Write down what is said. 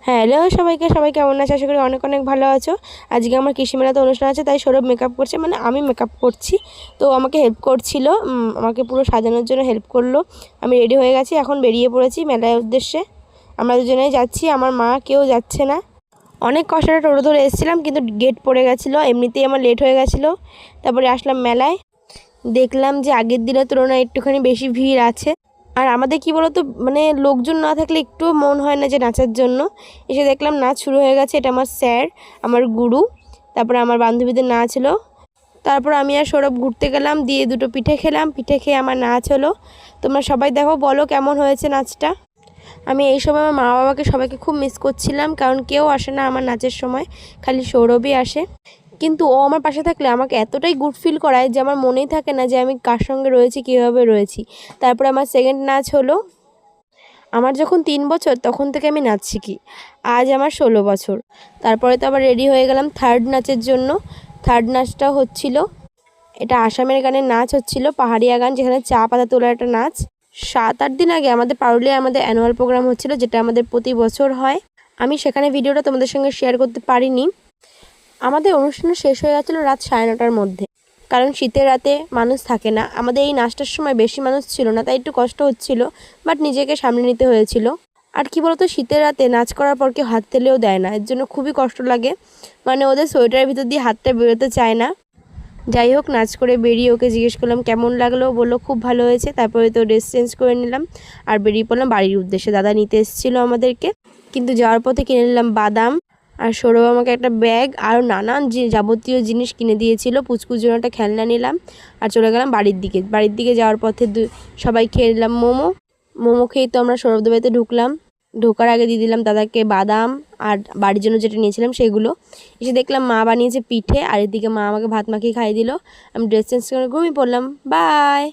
Hello সবাইকে, সবাই কেমন আছে? আশা করি অনেক অনেক ভালো আছো। আজকে আমার কৃষি মেলাতে অনুষ্ঠান আছে, তাই সৌরভ মেকআপ করছে, মানে আমি মেকআপ করছি। তো আমাকে হেল্প করছিল, আমাকে পুরো সাজানোর জন্য হেল্প করলো। আমি রেডি হয়ে গেছি, এখন বেরিয়ে পড়েছি মেলার উদ্দেশ্যে। আমরা দুজনেই যাচ্ছি, আমার মা কেউ যাচ্ছে না। অনেক কষ্টে টোটো ধরে এসেছিলাম, কিন্তু গেট পড়ে গেছিলো, এমনিতেই আমার লেট হয়ে গেছিলো। তারপরে আসলাম মেলায়, দেখলাম যে আগের দিনের তুলনায় একটুখানি বেশি ভিড় আছে। আর আমাদের কি বলতো, মানে লোকজন না থাকলে একটুও মন হয় না যে নাচার জন্য। এসে দেখলাম নাচ শুরু হয়ে গেছে, এটা আমার স্যার, আমার গুরু। তারপরে আমার বান্ধবীদের নাচ হলো। তারপর আমি আর সৌরভ ঘুরতে গেলাম, দিয়ে দুটো পিঠে খেলাম, পিঠে খেয়ে আমার নাচ হলো। তোমরা সবাই দেখো, বলো কেমন হয়েছে নাচটা। আমি এই সময় আমার মা বাবাকে সবাইকে খুব মিস করছিলাম, কারণ কেউ আসে না আমার নাচের সময়, খালি সৌরভই আসে। কিন্তু ও আমার পাশে থাকলে আমাকে এতটাই গুড ফিল করায় যে আমার মনেই থাকে না যে আমি কার সঙ্গে রয়েছি, কীভাবে রয়েছি। তারপরে আমার সেকেন্ড নাচ হলো। আমার যখন 3 বছর তখন থেকে আমি নাচ শিখি, আজ আমার 16 বছর। তারপরে তো আবার রেডি হয়ে গেলাম থার্ড নাচের জন্য। থার্ড নাচটা হচ্ছিল, এটা আসামের গানের নাচ হচ্ছিল, পাহাড়িয়া গান, যেখানে চা পাতা তোলার একটা নাচ। 7-8 দিন আগে আমাদের পারুলিয়ায় আমাদের অ্যানুয়াল প্রোগ্রাম হচ্ছিল, যেটা আমাদের প্রতি বছর হয়। আমি সেখানে ভিডিওটা তোমাদের সঙ্গে শেয়ার করতে পারিনি। আমাদের অনুষ্ঠান শেষ হয়ে গেছিলো রাত 9:30টার মধ্যে, কারণ শীতের রাতে মানুষ থাকে না। আমাদের এই নাচটার সময় বেশি মানুষ ছিল না, তাই একটু কষ্ট হচ্ছিল, বাট নিজেকে সামলে নিতে হয়েছিল। আর কি বলতো, শীতের রাতে নাচ করার পর কেউ হাত তেলেও দেয় না, এর জন্য খুবই কষ্ট লাগে। মানে ওদের সোয়েটারের ভিতর দিয়ে হাতটা বেরোতে চায় না। যাই হোক, নাচ করে বেরিয়ে ওকে জিজ্ঞেস করলাম কেমন লাগলো, বললো খুব ভালো হয়েছে। তারপরে তো ড্রেস চেঞ্জ করে নিলাম আর বেরিয়ে পড়লাম বাড়ির উদ্দেশ্যে। দাদা নিতে এসেছিলো আমাদেরকে, কিন্তু যাওয়ার পথে কিনে নিলাম বাদাম। আর সৌরভ আমাকে একটা ব্যাগ আর নানান যাবতীয় জিনিস কিনে দিয়েছিল। পুচকুর জন্য একটা খেলনা নিলাম আর চলে গেলাম বাড়ির দিকে। বাড়ির দিকে যাওয়ার পথে সবাই খেয়ে নিলাম মোমো। মোমো খেয়েই তো আমরা সৌরভদের বাড়িতে ঢুকলাম। ঢোকার আগে দিয়ে দিলাম দাদাকে বাদাম আর বাড়ির জন্য যেটা নিয়েছিলাম সেগুলো। এসে দেখলাম মা বানিয়েছে পিঠে, আর এদিকে মা আমাকে ভাত মাখিয়ে খাইয়ে দিল। আমি ড্রেস চেঞ্জ করে ঘুমিয়ে পড়লাম। বাই।